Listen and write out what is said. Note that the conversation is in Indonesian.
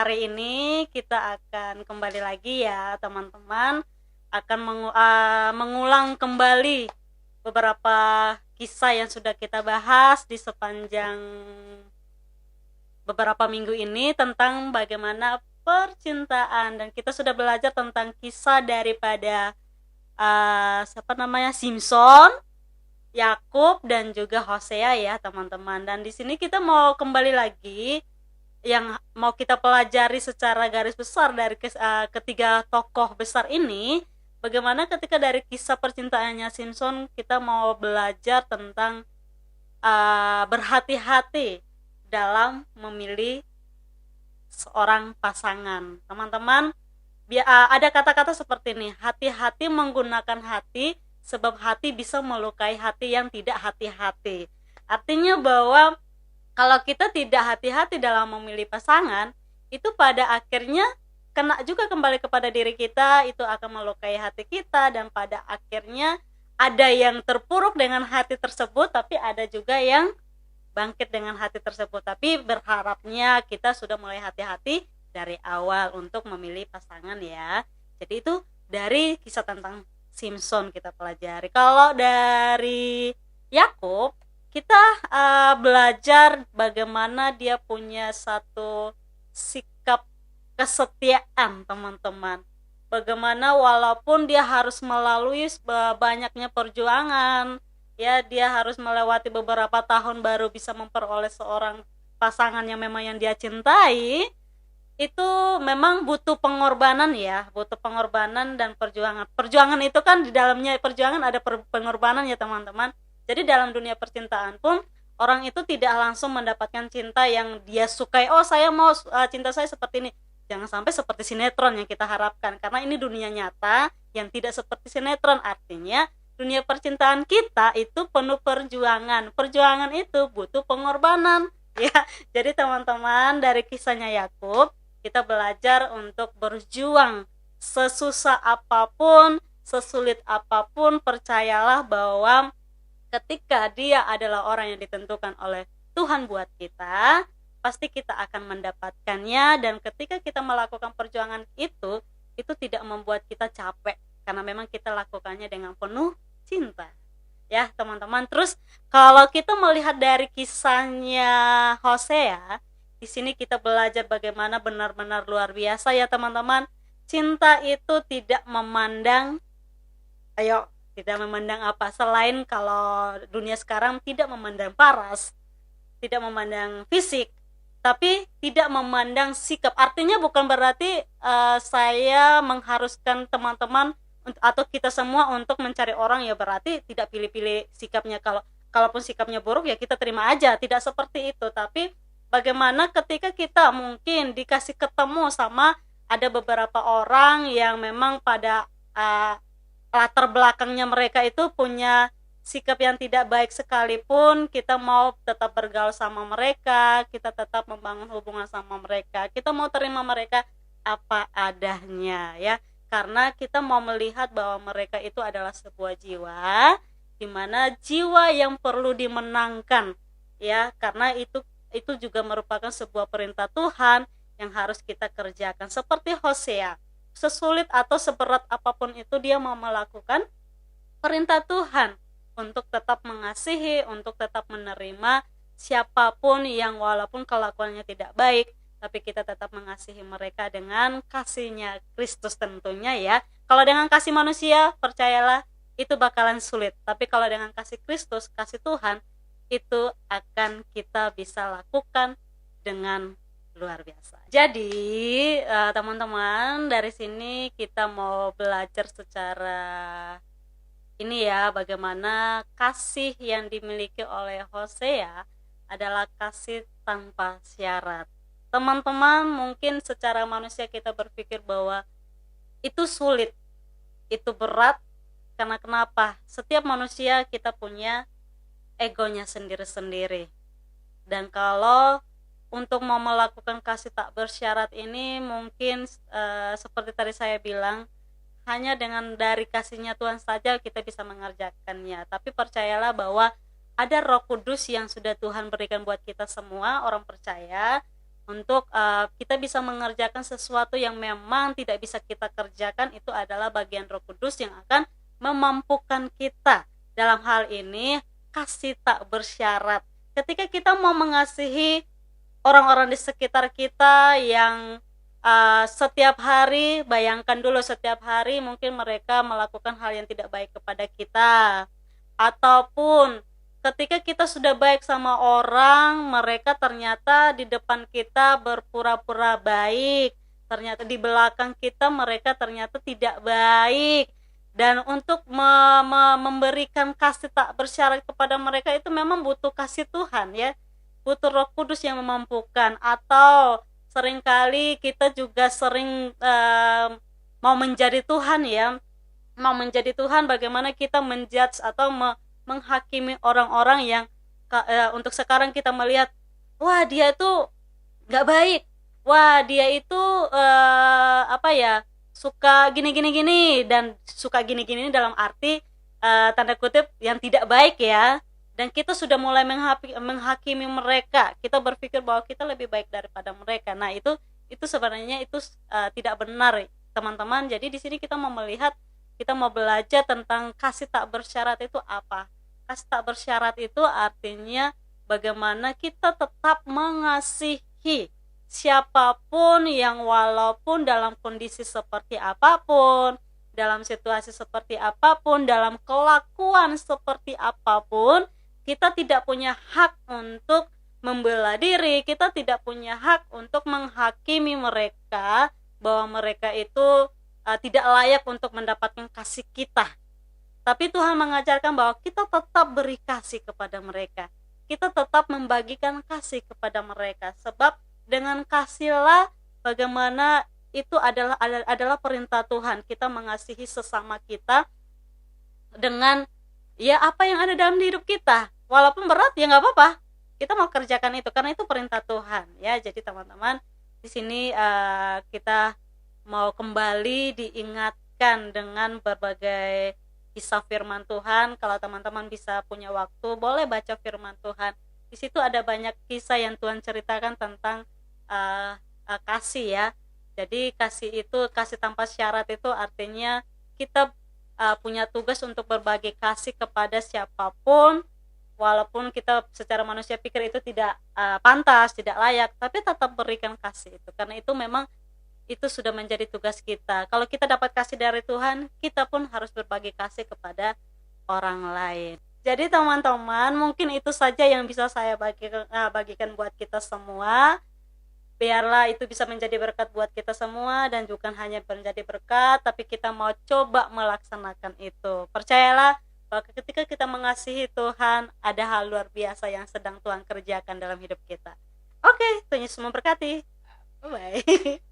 hari ini kita akan kembali lagi ya teman-teman, akan mengulang kembali beberapa kisah yang sudah kita bahas di sepanjang beberapa minggu ini tentang bagaimana percintaan, dan kita sudah belajar tentang kisah daripada Simpson, Yakub, dan juga Hosea ya teman-teman. Dan di sini kita mau kembali lagi yang mau kita pelajari secara garis besar dari ketiga tokoh besar ini. Bagaimana ketika dari kisah percintaannya Simpson kita mau belajar tentang berhati-hati dalam memilih seorang pasangan. Teman-teman, ada kata-kata seperti ini, hati-hati menggunakan hati, sebab hati bisa melukai hati yang tidak hati-hati. Artinya bahwa kalau kita tidak hati-hati dalam memilih pasangan, itu pada akhirnya kena juga kembali kepada diri kita, itu akan melukai hati kita, dan pada akhirnya ada yang terpuruk dengan hati tersebut, tapi ada juga yang bangkit dengan hati tersebut. Tapi berharapnya kita sudah mulai hati-hati dari awal untuk memilih pasangan ya. Jadi itu dari kisah tentang Simpson kita pelajari. Kalau dari Yakub kita belajar bagaimana dia punya satu sikap kesetiaan teman-teman. Bagaimana walaupun dia harus melalui banyaknya perjuangan, ya dia harus melewati beberapa tahun baru bisa memperoleh seorang pasangan yang memang yang dia cintai, itu memang butuh pengorbanan ya, butuh pengorbanan dan perjuangan. Perjuangan itu kan di dalamnya perjuangan ada pengorbanan ya teman-teman. Jadi dalam dunia percintaan pun orang itu tidak langsung mendapatkan cinta yang dia sukai. Oh saya mau cinta saya seperti ini. Jangan sampai seperti sinetron yang kita harapkan, karena ini dunia nyata yang tidak seperti sinetron. Artinya dunia percintaan kita itu penuh perjuangan. Perjuangan itu butuh pengorbanan ya. Jadi teman-teman, dari kisahnya Yakub kita belajar untuk berjuang sesusah apapun, sesulit apapun. Percayalah bahwa ketika dia adalah orang yang ditentukan oleh Tuhan buat kita, pasti kita akan mendapatkannya. Dan ketika kita melakukan perjuangan itu tidak membuat kita capek, karena memang kita lakukannya dengan penuh cinta ya teman-teman. Terus kalau kita melihat dari kisahnya Hosea, di sini kita belajar bagaimana benar-benar luar biasa ya teman-teman. Cinta itu tidak memandang apa selain kalau dunia sekarang tidak memandang paras, tidak memandang fisik, tapi tidak memandang sikap. Artinya bukan berarti saya mengharuskan teman-teman atau kita semua untuk mencari orang ya berarti tidak pilih-pilih sikapnya. Kalaupun sikapnya buruk ya kita terima aja, tidak seperti itu. Tapi bagaimana ketika kita mungkin dikasih ketemu sama ada beberapa orang yang memang pada latar belakangnya mereka itu punya sikap yang tidak baik sekalipun, kita mau tetap bergaul sama mereka, kita tetap membangun hubungan sama mereka, kita mau terima mereka apa adanya ya, karena kita mau melihat bahwa mereka itu adalah sebuah jiwa, dimana jiwa yang perlu dimenangkan ya, karena itu juga merupakan sebuah perintah Tuhan yang harus kita kerjakan. Seperti Hosea, sesulit atau seberat apapun itu dia mau melakukan perintah Tuhan untuk tetap mengasihi, untuk tetap menerima siapapun yang walaupun kelakuannya tidak baik, tapi kita tetap mengasihi mereka dengan kasihnya Kristus tentunya ya. Kalau dengan kasih manusia, percayalah itu bakalan sulit, tapi kalau dengan kasih Kristus, kasih Tuhan, itu akan kita bisa lakukan dengan luar biasa. Jadi teman-teman, dari sini kita mau belajar secara ini ya, bagaimana kasih yang dimiliki oleh Hosea adalah kasih tanpa syarat. Teman-teman, mungkin secara manusia kita berpikir bahwa itu sulit, itu berat, karena kenapa? Setiap manusia kita punya egonya sendiri-sendiri. Dan kalau untuk mau melakukan kasih tak bersyarat ini mungkin seperti tadi saya bilang, hanya dengan dari kasihnya Tuhan saja kita bisa mengerjakannya. Tapi percayalah bahwa ada Roh Kudus yang sudah Tuhan berikan buat kita semua orang percaya untuk kita bisa mengerjakan sesuatu yang memang tidak bisa kita kerjakan. Itu adalah bagian Roh Kudus yang akan memampukan kita. Dalam hal ini kasih tak bersyarat. Ketika kita mau mengasihi orang-orang di sekitar kita yang setiap hari, bayangkan dulu setiap hari mungkin mereka melakukan hal yang tidak baik kepada kita, ataupun ketika kita sudah baik sama orang, mereka ternyata di depan kita berpura-pura baik, ternyata di belakang kita mereka ternyata tidak baik. Dan untuk memberikan kasih tak bersyarat kepada mereka itu memang butuh kasih Tuhan ya, butuh Roh Kudus yang memampukan. Atau seringkali kita juga sering mau menjadi Tuhan ya, mau menjadi Tuhan, bagaimana kita menjudge atau menghakimi orang-orang yang untuk sekarang kita melihat, wah dia itu nggak baik, wah dia itu suka gini, dan suka gini dalam arti tanda kutip yang tidak baik ya. Dan kita sudah mulai menghakimi mereka, kita berpikir bahwa kita lebih baik daripada mereka. Nah itu sebenarnya itu tidak benar teman-teman. Jadi di sini kita mau melihat, kita mau belajar tentang kasih tak bersyarat itu apa. Kasih tak bersyarat itu artinya bagaimana kita tetap mengasihi siapapun yang walaupun dalam kondisi seperti apapun, dalam situasi seperti apapun, dalam kelakuan seperti apapun, kita tidak punya hak untuk membela diri, kita tidak punya hak untuk menghakimi mereka bahwa mereka itu tidak layak untuk mendapatkan kasih kita. Tapi Tuhan mengajarkan bahwa kita tetap beri kasih kepada mereka, kita tetap membagikan kasih kepada mereka, sebab dengan kasihlah bagaimana itu adalah perintah Tuhan, kita mengasihi sesama kita dengan ya apa yang ada dalam hidup kita, walaupun berat ya nggak apa-apa, kita mau kerjakan itu karena itu perintah Tuhan ya. Jadi teman-teman di sini kita mau kembali diingatkan dengan berbagai kisah firman Tuhan. Kalau teman-teman bisa punya waktu, boleh baca firman Tuhan. Di situ ada banyak kisah yang Tuhan ceritakan tentang kasih ya. Jadi kasih itu, kasih tanpa syarat itu artinya kita punya tugas untuk berbagi kasih kepada siapapun, walaupun kita secara manusia pikir itu tidak pantas, tidak layak, tapi tetap berikan kasih itu, karena itu memang itu sudah menjadi tugas kita. Kalau kita dapat kasih dari Tuhan, kita pun harus berbagi kasih kepada orang lain. Jadi teman-teman, mungkin itu saja yang bisa saya bagikan buat kita semua. Biarlah itu bisa menjadi berkat buat kita semua, dan bukan hanya menjadi berkat, tapi kita mau coba melaksanakan itu. Percayalah bahwa ketika kita mengasihi Tuhan, ada hal luar biasa yang sedang Tuhan kerjakan dalam hidup kita. Oke, Tuhan Yesus memberkati. Bye-bye.